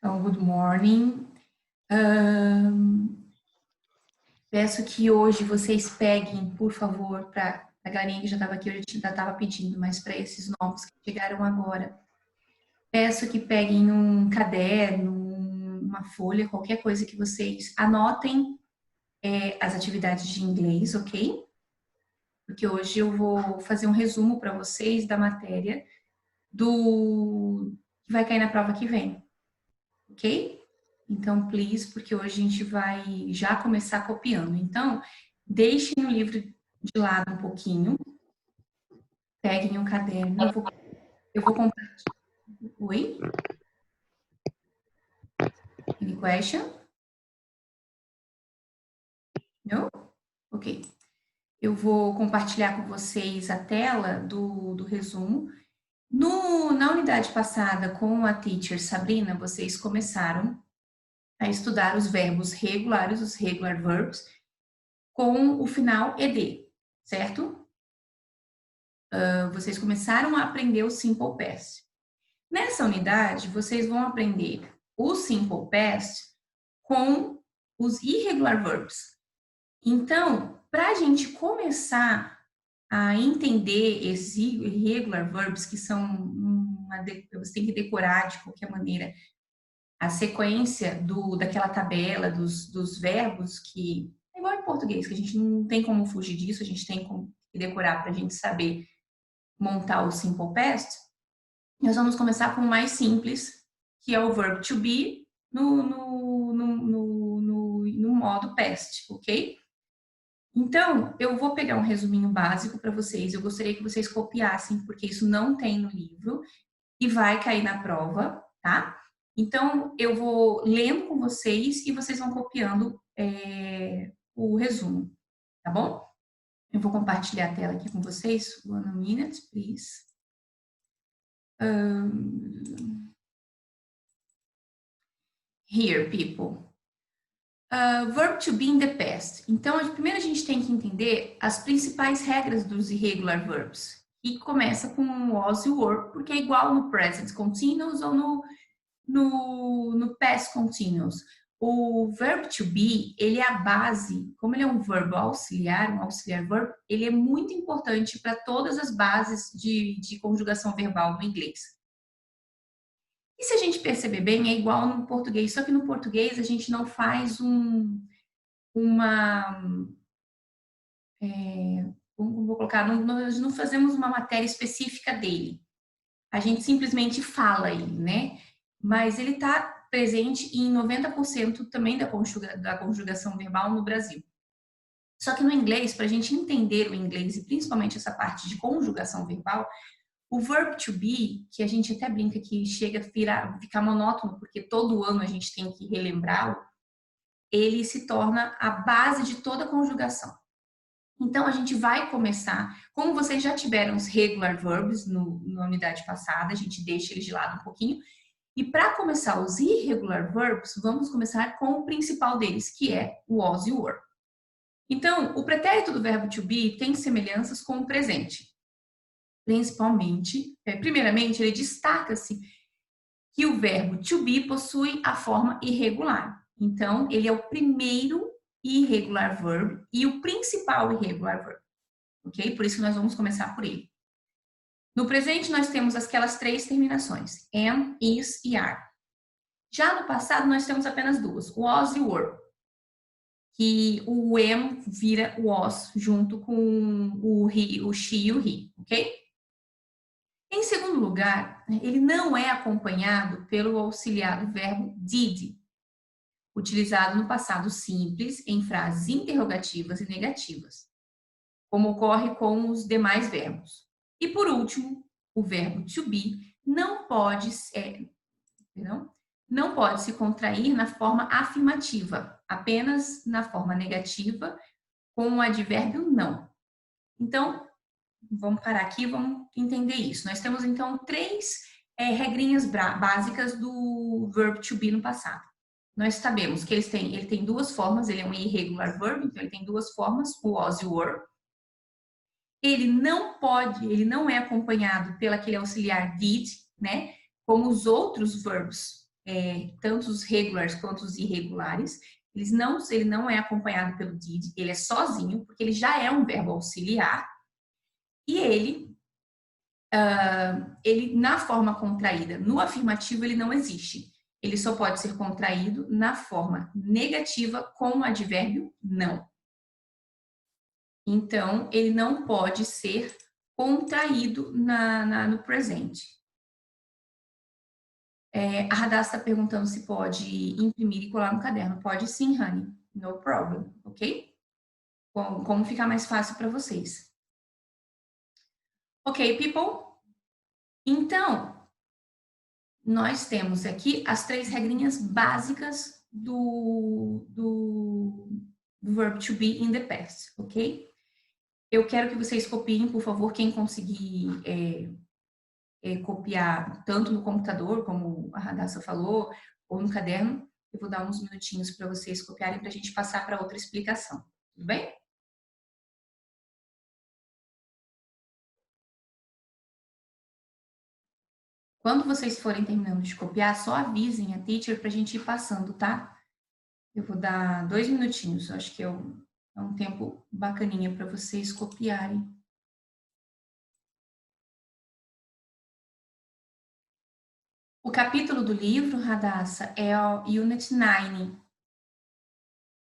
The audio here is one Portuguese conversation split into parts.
Então, good morning. Peço que hoje vocês peguem, por favor, para a galerinha que já estava aqui, eu já estava pedindo, mas para esses novos que chegaram agora, peço que peguem um caderno, uma folha, qualquer coisa que vocês anotem as atividades de inglês, ok? Porque hoje eu vou fazer um resumo para vocês da matéria do que vai cair na prova que vem, ok? Então, please, porque hoje a gente vai já começar copiando. Então, deixem o livro de lado um pouquinho, peguem um caderno, eu vou compartilhar. Oi? Any question? No? Ok. Eu vou compartilhar com vocês a tela do resumo. Na unidade passada, com a teacher Sabrina, vocês começaram a estudar os verbos regulares, os regular verbs, com o final ed, certo? Vocês começaram a aprender o simple past. Nessa unidade, vocês vão aprender o simple past com os irregular verbs. Então, para a gente começar a entender esses irregular verbs, que são você tem que decorar de qualquer maneira a sequência daquela tabela dos verbos, que é igual em português, que a gente não tem como fugir disso, a gente tem que decorar para a gente saber montar o simple past. Nós vamos começar com o mais simples, que é o verb to be no modo past, ok? Então, eu vou pegar um resuminho básico para vocês. Eu gostaria que vocês copiassem, porque isso não tem no livro e vai cair na prova, tá? Então, eu vou lendo com vocês e vocês vão copiando o resumo, tá bom? Eu vou compartilhar a tela aqui com vocês. 1 minute, please. Here, people. Verb to be in the past. Então, primeiro a gente tem que entender as principais regras dos irregular verbs. E começa com o was e o were, porque é igual no present continuous ou no past continuous. O verb to be, ele é a base, como ele é um verbo auxiliar, um auxiliar verb, ele é muito importante para todas as bases de conjugação verbal no inglês. E se a gente perceber bem, é igual no português, só que no português a gente não faz vou colocar, nós não fazemos uma matéria específica dele. A gente simplesmente fala ele, né? Mas ele está presente em 90% também da conjugação verbal no Brasil. Só que no inglês, para a gente entender o inglês e principalmente essa parte de conjugação verbal, o verb to be, que a gente até brinca que chega a ficar monótono, porque todo ano a gente tem que relembrá-lo, ele se torna a base de toda a conjugação. Então, a gente vai começar, como vocês já tiveram os regular verbs na unidade passada, a gente deixa eles de lado um pouquinho. E para começar os irregular verbs, vamos começar com o principal deles, que é o was e o were. Então, o pretérito do verbo to be tem semelhanças com o presente. Principalmente, primeiramente, ele destaca-se que o verbo to be possui a forma irregular. Então, ele é o primeiro irregular verb e o principal irregular verb, ok? Por isso que nós vamos começar por ele. No presente, nós temos aquelas 3 terminações, am, is e are. Já no passado, nós temos apenas 2, was e were, que o am vira was junto com o he, o she e o he, ok? Em segundo lugar, ele não é acompanhado pelo auxiliar do verbo did, utilizado no passado simples em frases interrogativas e negativas, como ocorre com os demais verbos. E por último, o verbo to be não pode se contrair na forma afirmativa, apenas na forma negativa com o advérbio não. Então, vamos parar aqui e vamos entender isso. Nós temos, então, 3 regrinhas básicas do verb to be no passado. Nós sabemos que ele tem 2 formas, ele é um irregular verb, então ele tem 2 formas, o was e o were. Ele não é acompanhado pelo aquele auxiliar did, né? Como os outros verbos tanto os regulars quanto os irregulares. Ele não é acompanhado pelo did, ele é sozinho, porque ele já é um verbo auxiliar, e ele na forma contraída, no afirmativo, ele não existe. Ele só pode ser contraído na forma negativa com o advérbio não. Então, ele não pode ser contraído no presente. A Radassa está perguntando se pode imprimir e colar no caderno. Pode sim, honey. No problem, ok? Bom, como ficar mais fácil para vocês. Ok, people? Então, nós temos aqui as 3 regrinhas básicas do verb to be in the past, ok? Eu quero que vocês copiem, por favor, quem conseguir copiar tanto no computador, como a Radassa falou, ou no caderno. Eu vou dar uns minutinhos para vocês copiarem para a gente passar para outra explicação. Tudo bem? Quando vocês forem terminando de copiar, só avisem a teacher para a gente ir passando, tá? Eu vou dar 2 minutinhos, acho que é um tempo bacaninha para vocês copiarem. O capítulo do livro, Radassa, é o Unit 9.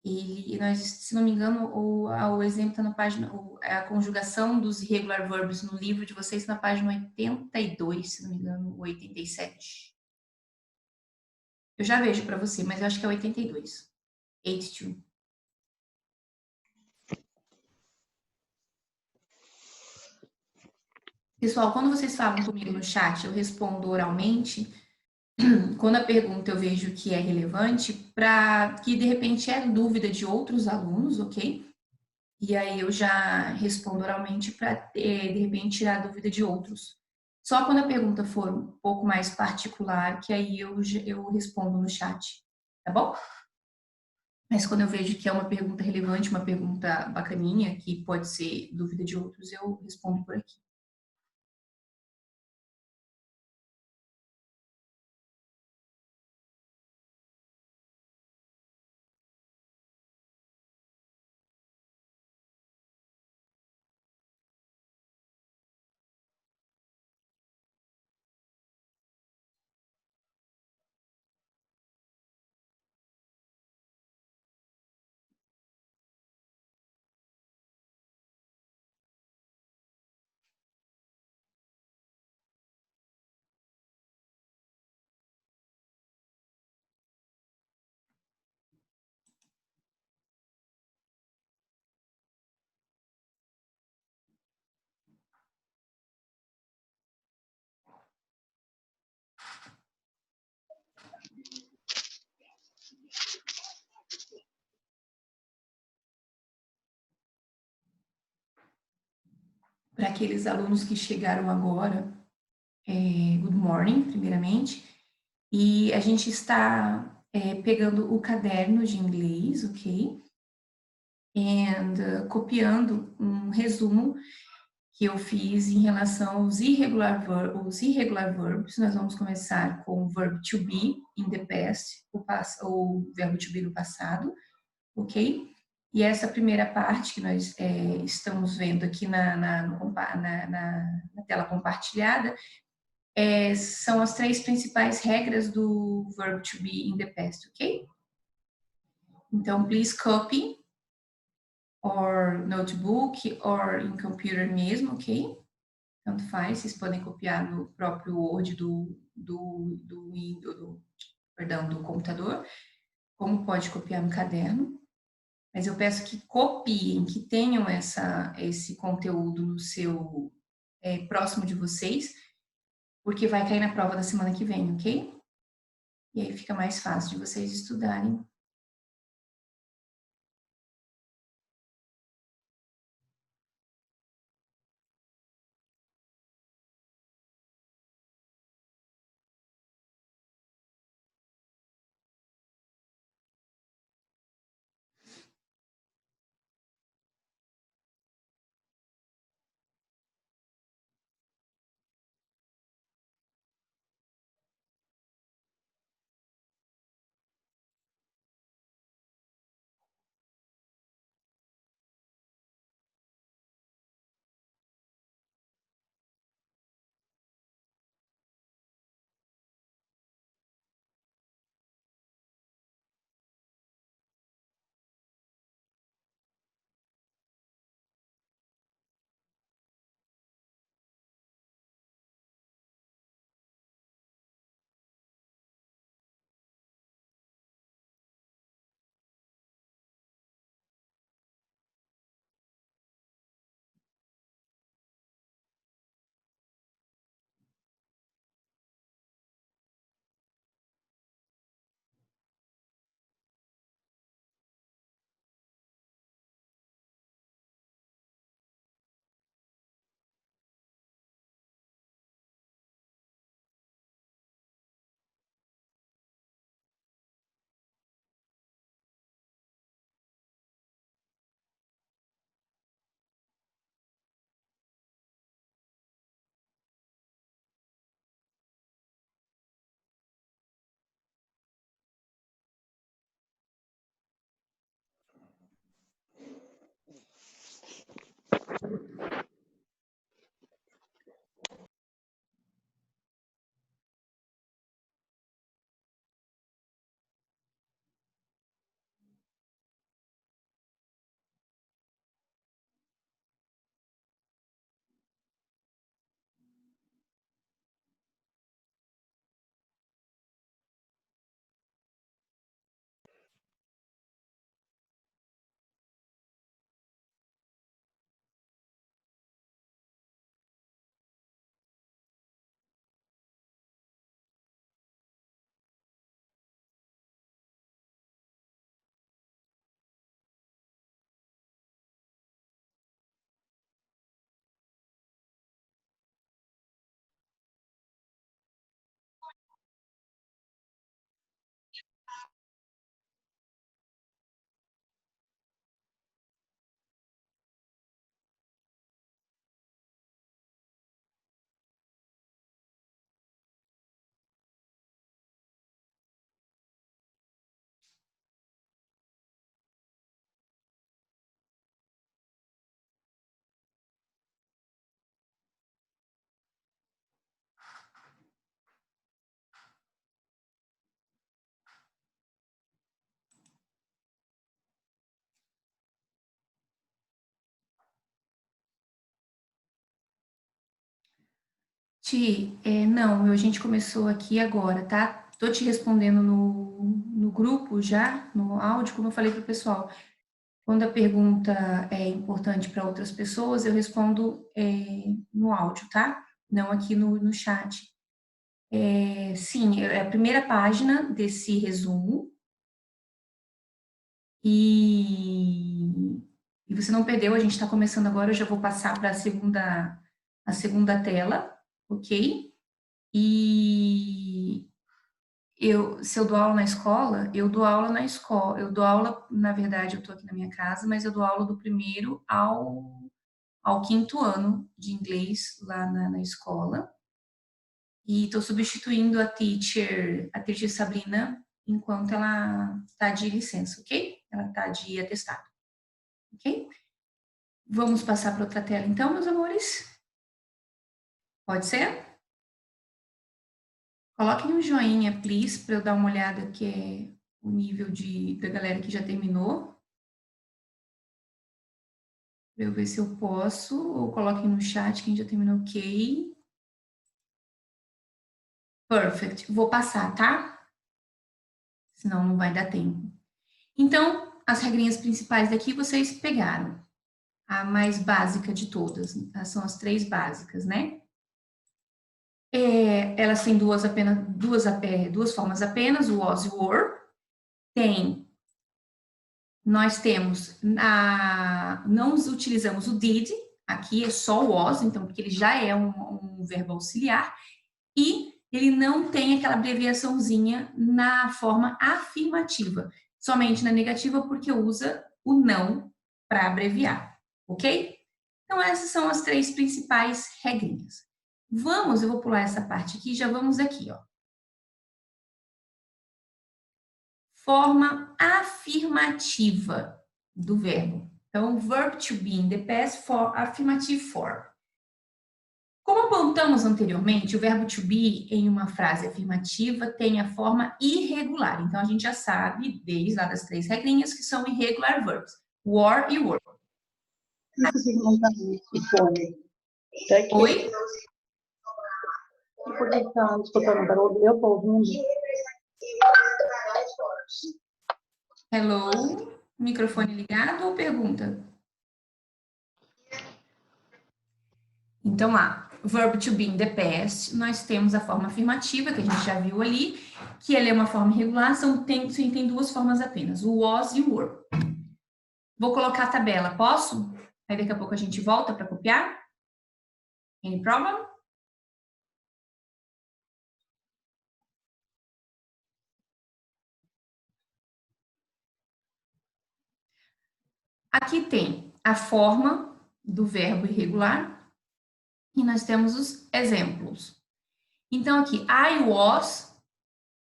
E nós, se não me engano, o exemplo está na página, a conjugação dos irregular verbs no livro de vocês na página 82, se não me engano, 87. Eu já vejo para você, mas eu acho que é 82. 82. Pessoal, quando vocês falam comigo no chat, eu respondo oralmente. Quando a pergunta eu vejo que é relevante, para que de repente é dúvida de outros alunos, ok? E aí eu já respondo oralmente para, de repente, tirar a dúvida de outros. Só quando a pergunta for um pouco mais particular, que aí eu respondo no chat, tá bom? Mas quando eu vejo que é uma pergunta relevante, uma pergunta bacaninha, que pode ser dúvida de outros, eu respondo por aqui. Para aqueles alunos que chegaram agora, good morning, primeiramente. E a gente está pegando o caderno de inglês, ok? And copiando um resumo que eu fiz em relação aos irregular verbs. Nós vamos começar com o verb to be in the past, o verbo to be no passado, ok? E essa primeira parte que nós estamos vendo aqui na tela compartilhada são as 3 principais regras do verb to be in the past, ok? Então, please copy or notebook or em computer mesmo, ok? Tanto faz, vocês podem copiar no próprio Word do computador, como pode copiar no caderno. Mas eu peço que copiem, que tenham esse conteúdo no seu próximo de vocês, porque vai cair na prova da semana que vem, ok? E aí fica mais fácil de vocês estudarem. Não, a gente começou aqui agora, tá? Tô te respondendo no grupo já, no áudio, como eu falei para o pessoal. Quando a pergunta é importante para outras pessoas, eu respondo no áudio, tá? Não aqui no chat. Sim, é a primeira página desse resumo. E você não perdeu, a gente está começando agora, eu já vou passar para a segunda tela, ok? E se eu dou aula na escola, eu dou aula na escola, eu dou aula, na verdade, eu estou aqui na minha casa, mas eu dou aula do primeiro ao quinto ano de inglês lá na escola. E estou substituindo a teacher Sabrina, enquanto ela está de licença, ok? Ela está de atestado, ok? Vamos passar para outra tela então, meus amores? Pode ser? Coloquem um joinha, please, para eu dar uma olhada que é o nível da galera que já terminou. Para eu ver se eu posso. Ou coloquem no chat quem já terminou, ok. Perfect. Vou passar, tá? Senão não vai dar tempo. Então, as regrinhas principais daqui vocês pegaram. A mais básica de todas. São as 3 básicas, né? Elas têm duas formas apenas, o was e o were. Nós temos, não utilizamos o did, aqui é só o was, então, porque ele já é um verbo auxiliar, e ele não tem aquela abreviaçãozinha na forma afirmativa, somente na negativa, porque usa o não para abreviar, ok? Então, essas são as 3 principais regrinhas. Eu vou pular essa parte aqui, já vamos aqui, ó. Forma afirmativa do verbo. Então, verb to be in the past for affirmative form. Como apontamos anteriormente, o verbo to be em uma frase afirmativa tem a forma irregular. Então, a gente já sabe, desde lá das 3 regrinhas, que são irregular verbs. Were e were. Oi? Por que estão escutando barulho? Eu estou ouvindo. Hello? Microfone ligado ou pergunta? Então, lá, verb to be in the past, nós temos a forma afirmativa, que a gente já viu ali, que ela é uma forma irregular, tem 2 formas apenas, o was e o were. Vou colocar a tabela, posso? Aí daqui a pouco a gente volta para copiar. Any problem? Aqui tem a forma do verbo irregular e nós temos os exemplos. Então, aqui, I was,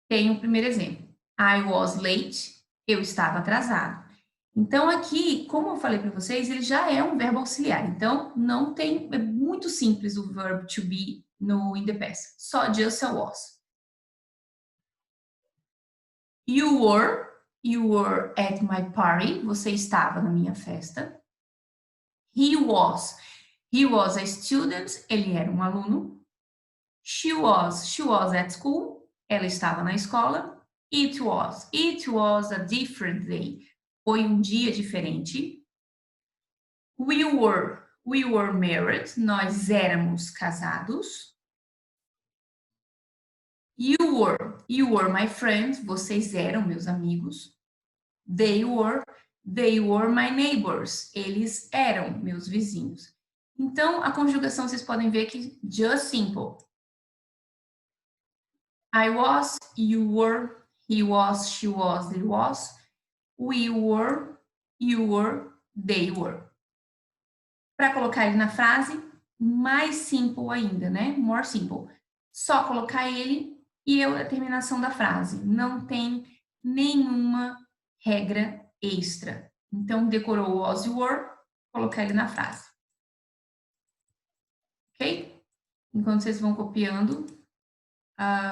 tem o primeiro exemplo. I was late, eu estava atrasado. Então, aqui, como eu falei para vocês, ele já é um verbo auxiliar. Então, não tem, é muito simples o verbo to be no in the past. Só just a was. You were at my party. Você estava na minha festa. He was a student. Ele era um aluno. She was at school. Ela estava na escola. It was a different day. Foi um dia diferente. We were married. Nós éramos casados. You were my friend. Vocês eram meus amigos. They were my neighbors. Eles eram meus vizinhos. Então, a conjugação vocês podem ver que just simple. I was, you were, he was, she was, it was, we were, you were, they were. Para colocar ele na frase, mais simple ainda, né? More simple. Só colocar ele e a terminação da frase. Não tem nenhuma regra extra. Então, decorou o was, you were, colocar ele na frase. Ok? Enquanto vocês vão copiando.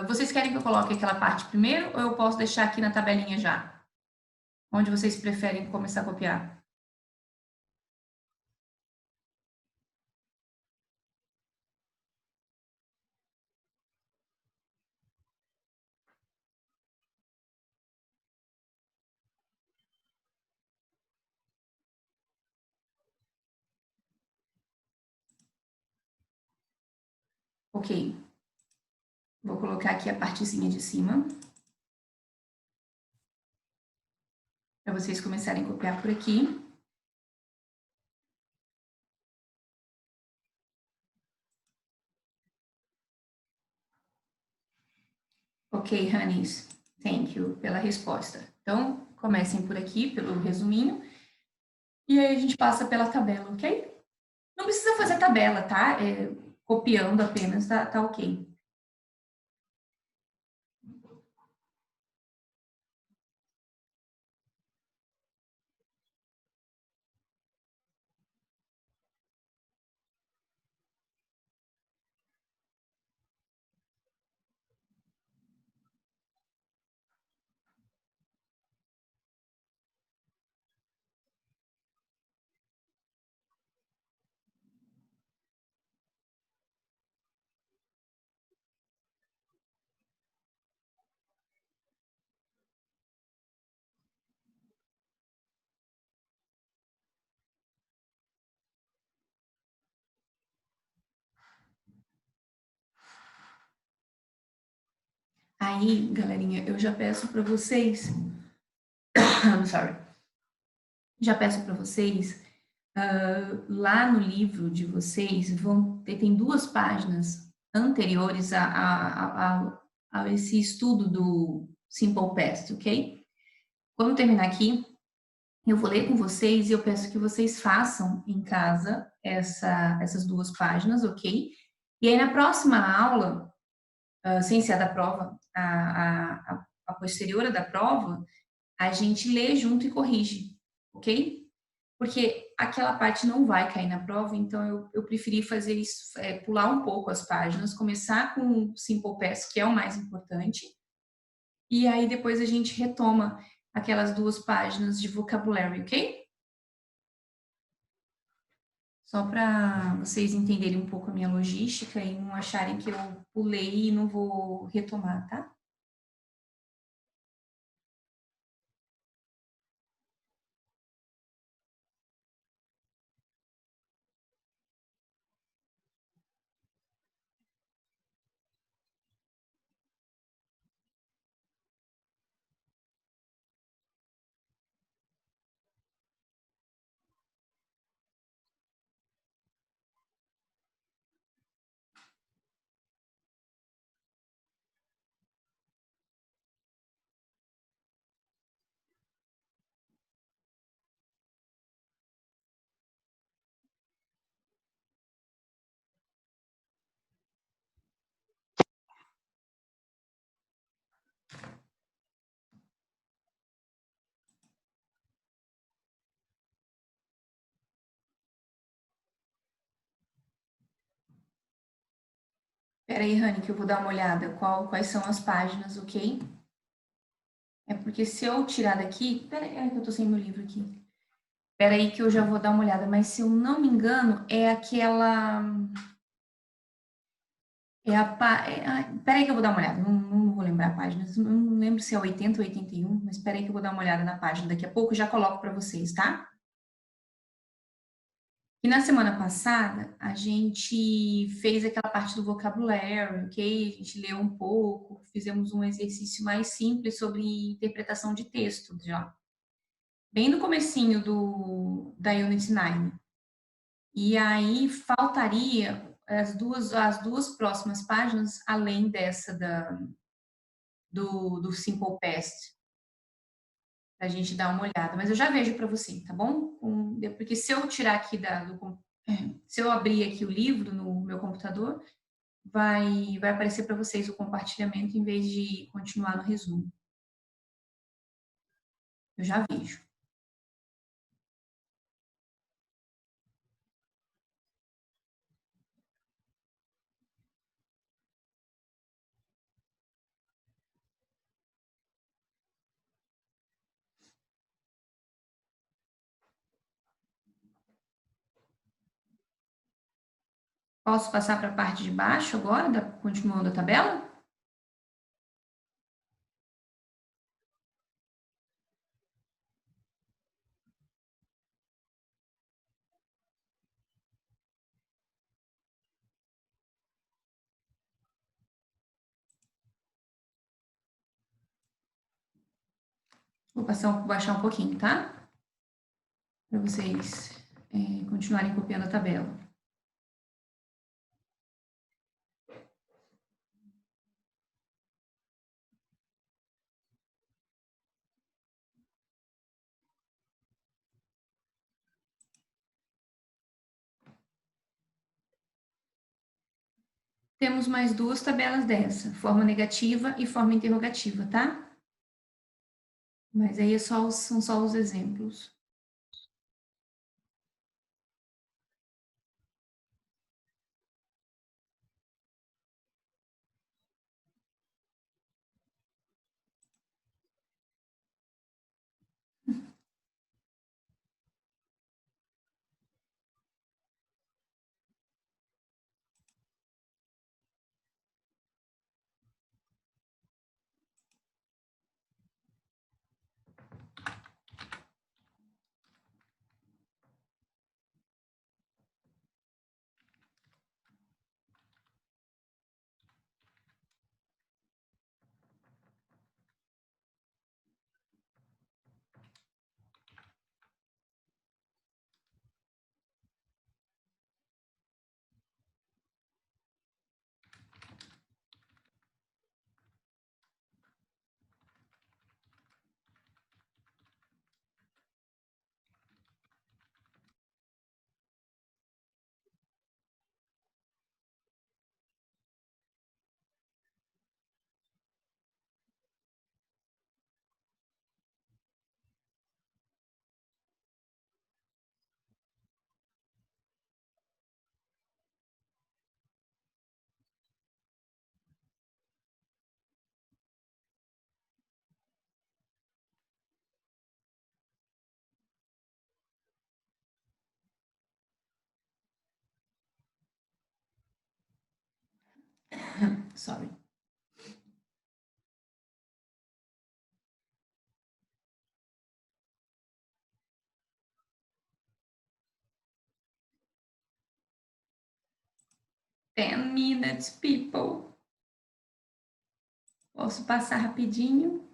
Vocês querem que eu coloque aquela parte primeiro ou eu posso deixar aqui na tabelinha já? Onde vocês preferem começar a copiar? Ok. Vou colocar aqui a partezinha de cima. Para vocês começarem a copiar por aqui. Ok, honeys. Thank you pela resposta. Então, comecem por aqui, pelo resuminho. E aí a gente passa pela tabela, ok? Não precisa fazer tabela, tá? Copiando apenas, tá ok. Aí, galerinha, eu já peço para vocês. I'm sorry. Já peço para vocês, lá no livro de vocês, tem 2 páginas anteriores a esse estudo do Simple Past, ok? Quando terminar aqui, eu vou ler com vocês e eu peço que vocês façam em casa essas 2 páginas, ok? E aí, na próxima aula, sem ser a da prova, a posterior à da prova, a gente lê junto e corrige, ok? Porque aquela parte não vai cair na prova, então eu preferi fazer isso, pular um pouco as páginas, começar com o Simple Past, que é o mais importante, e aí depois a gente retoma aquelas 2 páginas de vocabulário, ok? Só para vocês entenderem um pouco a minha logística e não acharem que eu pulei e não vou retomar, tá? Espera aí, Rani, que eu vou dar uma olhada quais são as páginas, ok? É porque se eu tirar daqui. Espera aí, que eu tô sem meu livro aqui. Espera aí que eu já vou dar uma olhada, mas se eu não me engano, é aquela. Espera aí que eu vou dar uma olhada, não vou lembrar a página, não lembro se é 80 ou 81, mas espera aí que eu vou dar uma olhada na página daqui a pouco, já coloco para vocês, tá? E na semana passada, a gente fez aquela parte do vocabulário, ok? A gente leu um pouco, fizemos um exercício mais simples sobre interpretação de texto, já. Bem no comecinho da Unit 9. E aí faltaria as duas próximas páginas, além dessa do Simple Past, para a gente dar uma olhada. Mas eu já vejo para você, tá bom? Porque se eu tirar aqui se eu abrir aqui o livro no meu computador, vai aparecer para vocês o compartilhamento em vez de continuar no resumo. Eu já vejo. Posso passar para a parte de baixo agora, continuando a tabela? Vou baixar um pouquinho, tá? Para vocês continuarem copiando a tabela. Temos mais duas tabelas dessa, forma negativa e forma interrogativa, tá? Mas aí são só os exemplos. Sorry. Ten minutes, people. Posso passar rapidinho?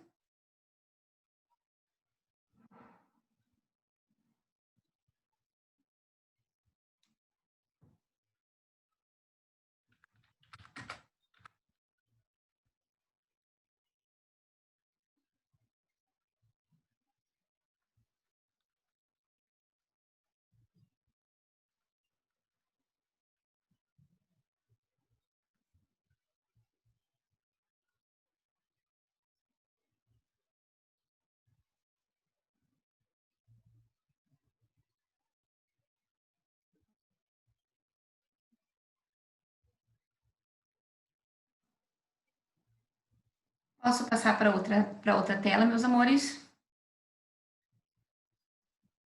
Posso passar para outra tela, meus amores?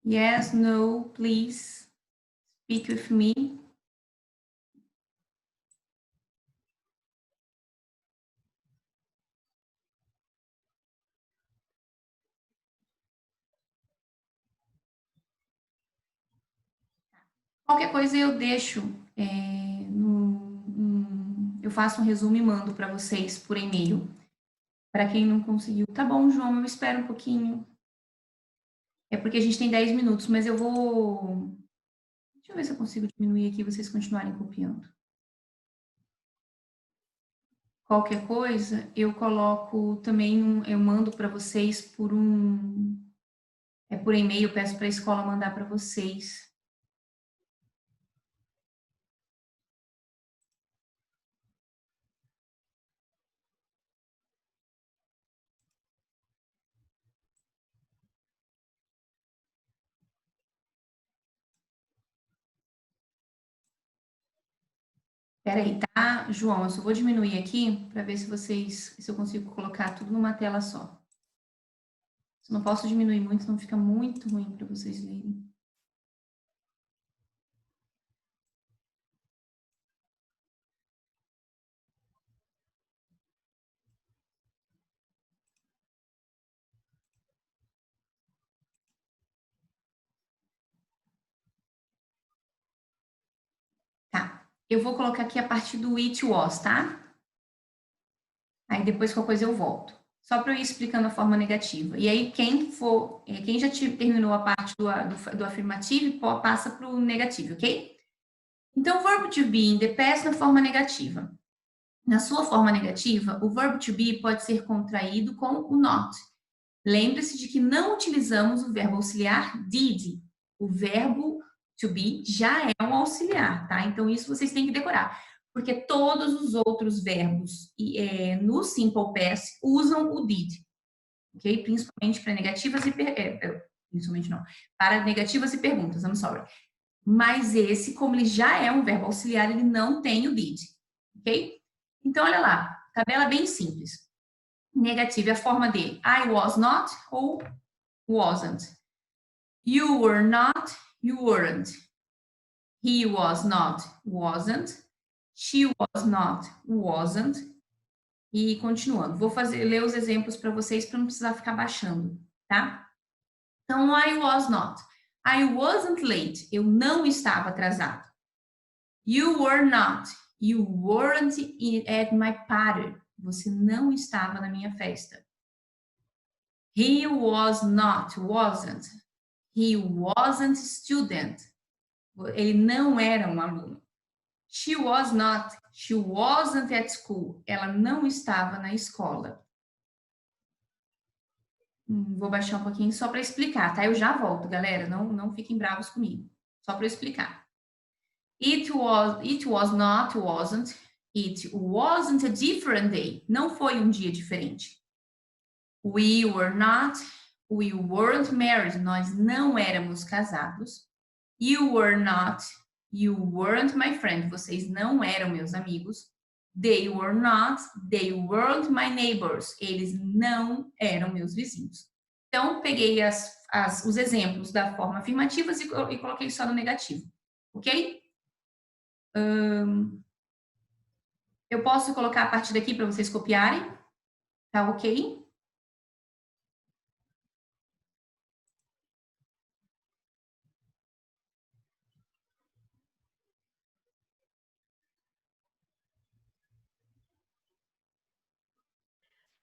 Yes, no, please. Speak with me. Qualquer coisa eu deixo, eu faço um resumo e mando para vocês por e-mail. Para quem não conseguiu. Tá bom, João, eu espero um pouquinho. É porque a gente tem 10 minutos, mas eu vou. Deixa eu ver se eu consigo diminuir aqui e vocês continuarem copiando. Qualquer coisa, eu coloco também, eu mando para vocês por e-mail, peço para a escola mandar para vocês. Peraí, tá, João? Eu só vou diminuir aqui para ver se eu consigo colocar tudo numa tela só. Eu não posso diminuir muito, senão fica muito ruim para vocês lerem. Tá. Eu vou colocar aqui a parte do it was, tá? Aí depois qualquer coisa eu volto. Só para eu ir explicando a forma negativa. E aí, quem já terminou a parte do afirmativo, passa para o negativo, ok? Então, o verbo to be in the past na forma negativa. Na sua forma negativa, o verbo to be pode ser contraído com o not. Lembre-se de que não utilizamos o verbo auxiliar did. O verbo to be já é um auxiliar, tá? Então, isso vocês têm que decorar. Porque todos os outros verbos no simple past usam o did. Ok? Principalmente para negativas e... principalmente não. Para negativas e perguntas, I'm sorry. Mas esse, como ele já é um verbo auxiliar, ele não tem o did. Ok? Então, olha lá. Tabela bem simples. Negativo é a forma de I was not ou wasn't. You were not, you weren't. He was not, wasn't. She was not, wasn't. E continuando. Vou ler os exemplos para vocês para não precisar ficar baixando, tá? Então, I was not. I wasn't late. Eu não estava atrasado. You were not. You weren't at my party. Você não estava na minha festa. He was not, wasn't. He wasn't student. Ele não era um aluno. She was not, she wasn't at school. Ela não estava na escola. Vou baixar um pouquinho só para explicar, tá? Eu já volto, galera. Não fiquem bravos comigo. Só para explicar. It was not, wasn't. It wasn't a different day. Não foi um dia diferente. We were not, we weren't married. Nós não éramos casados. You were not, you weren't my friend. Vocês não eram meus amigos. They were not, they weren't my neighbors. Eles não eram meus vizinhos. Então, peguei os exemplos da forma afirmativa e coloquei só no negativo. Ok? Eu posso colocar a partir daqui para vocês copiarem? Tá ok?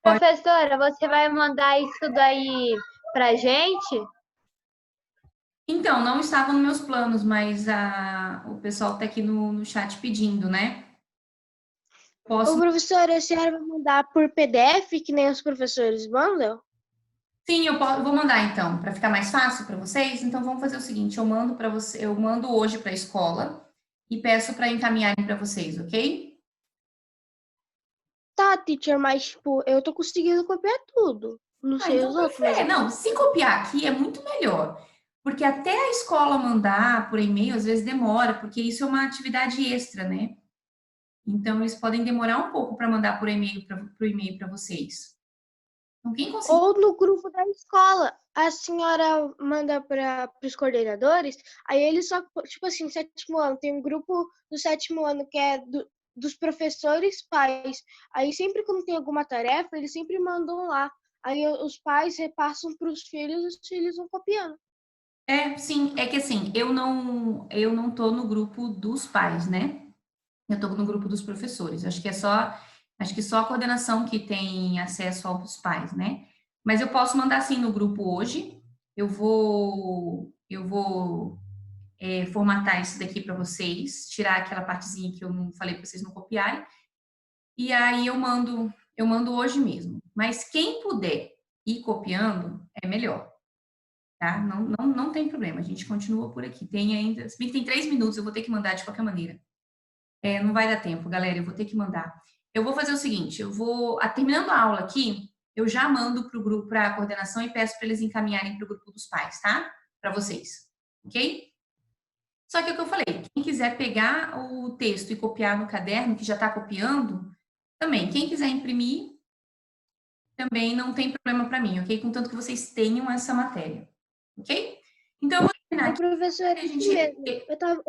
Professora, você vai mandar isso daí pra gente? Então, não estava nos meus planos, mas o pessoal está aqui no chat pedindo, né? Ô, professora, a senhora vai mandar por PDF, que nem os professores mandam? Sim, eu vou mandar então, para ficar mais fácil para vocês. Então, vamos fazer o seguinte: eu mando para você, eu mando hoje para a escola e peço para encaminharem para vocês, ok? Tá, teacher, mas, tipo, eu tô conseguindo copiar tudo. Não sei Então, os outros, mas... não, se copiar aqui é muito melhor. Porque até a escola mandar por e-mail, às vezes demora, porque isso é uma atividade extra, né? Então, eles podem demorar um pouco para mandar por e-mail para vocês. Então, quem conseguir. Ou no grupo da escola. A senhora manda para os coordenadores, aí eles só, tipo assim, sétimo ano, tem um grupo do sétimo ano que é dos professores pais. Aí sempre quando tem alguma tarefa, eles sempre mandam lá. Aí os pais repassam para os filhos e os filhos vão copiando. Sim, é que assim, eu não tô no grupo dos pais, né? Eu tô no grupo dos professores. Acho que só a coordenação que tem acesso aos pais, né? Mas eu posso mandar sim no grupo hoje. Eu vou formatar isso daqui para vocês, tirar aquela partezinha que eu não falei para vocês não copiarem. E aí eu mando hoje mesmo. Mas quem puder ir copiando é melhor. Tá? Não tem problema, a gente continua por aqui. Tem ainda, se bem que tem 3 minutos, eu vou ter que mandar de qualquer maneira. Não vai dar tempo, galera, eu vou ter que mandar. Eu vou fazer o seguinte, terminando a aula aqui, eu já mando para o grupo, para a coordenação e peço para eles encaminharem para o grupo dos pais, tá? Para vocês, ok? Só que é o que eu falei, quem quiser pegar o texto e copiar no caderno, que já está copiando, também. Quem quiser imprimir, também não tem problema para mim, ok? Contanto que vocês tenham essa matéria. Ok? Então, eu vou terminar aqui. Professora, A isso mesmo. Eu já estava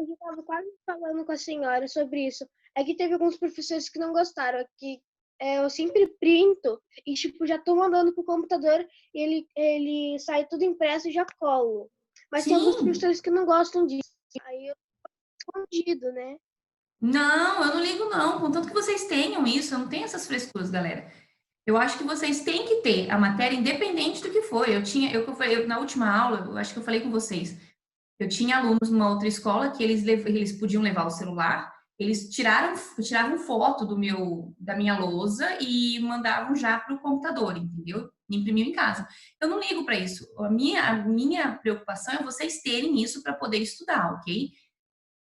quase falando com a senhora sobre isso. É que teve alguns professores que não gostaram, que eu sempre printo e, tipo, já tô mandando pro computador e ele sai tudo impresso e já colo. Mas tem alguns Sim. professores que não gostam disso. Aí eu tô escondido, né? Não, eu não ligo não. Contanto que vocês tenham isso, eu não tenho essas frescuras, galera. Eu acho que vocês têm que ter a matéria independente do que foi. Na última aula, eu acho que eu falei com vocês. Eu tinha alunos numa outra escola que eles podiam levar o celular, eles tiravam foto da minha lousa e mandavam já para o computador, entendeu? Imprimiam em casa. Eu não ligo para isso. A minha preocupação é vocês terem isso para poder estudar, ok?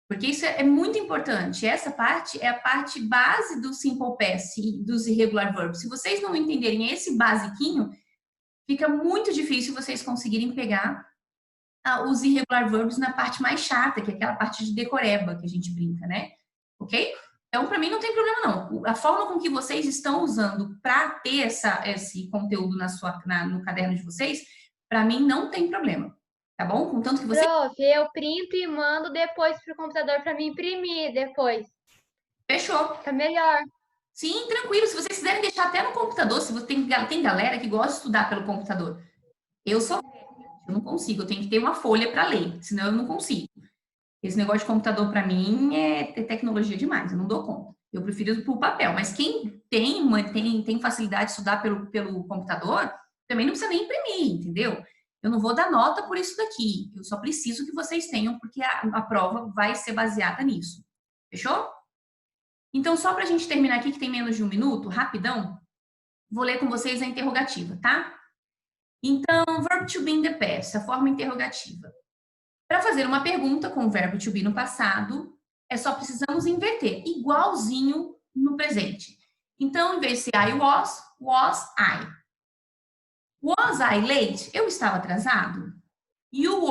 Porque isso é muito importante. Essa parte é a parte base do simple past e dos irregular verbs. Se vocês não entenderem esse basiquinho, fica muito difícil vocês conseguirem pegar os irregular verbs na parte mais chata, que é aquela parte de decoreba que a gente brinca, né? Ok? Então, para mim, não tem problema, não. A forma com que vocês estão usando para ter esse conteúdo no caderno de vocês, para mim, não tem problema. Tá bom? Contanto que vocês... Prof, eu printo e mando depois pro computador para me imprimir depois. Fechou. Fica melhor. Sim, tranquilo. Se vocês quiserem deixar até no computador, se você tem galera que gosta de estudar pelo computador. Eu não consigo, eu tenho que ter uma folha para ler, senão eu não consigo. Esse negócio de computador, para mim, é tecnologia demais, eu não dou conta. Eu prefiro por papel, mas quem tem facilidade de estudar pelo computador, também não precisa nem imprimir, entendeu? Eu não vou dar nota por isso daqui, eu só preciso que vocês tenham, porque a prova vai ser baseada nisso. Fechou? Então, só para a gente terminar aqui, que tem menos de 1 minuto, rapidão, vou ler com vocês a interrogativa, tá? Então, verb to be in the past, a forma interrogativa. Para fazer uma pergunta com o verbo to be no passado, só precisamos inverter, igualzinho no presente. Então, em vez de ser I was I. Was I late? Eu estava atrasado? You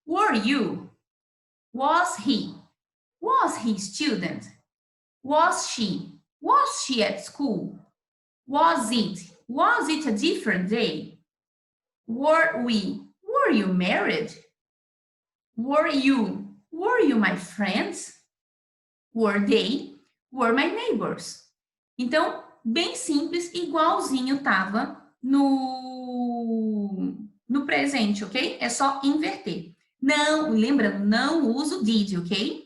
were you? Was he student? Was she at school? Was it a different day? Were you married? Were you my friends? Were my neighbors? Então, bem simples, igualzinho tava no presente, ok? É só inverter. Não, lembrando, não uso did, ok?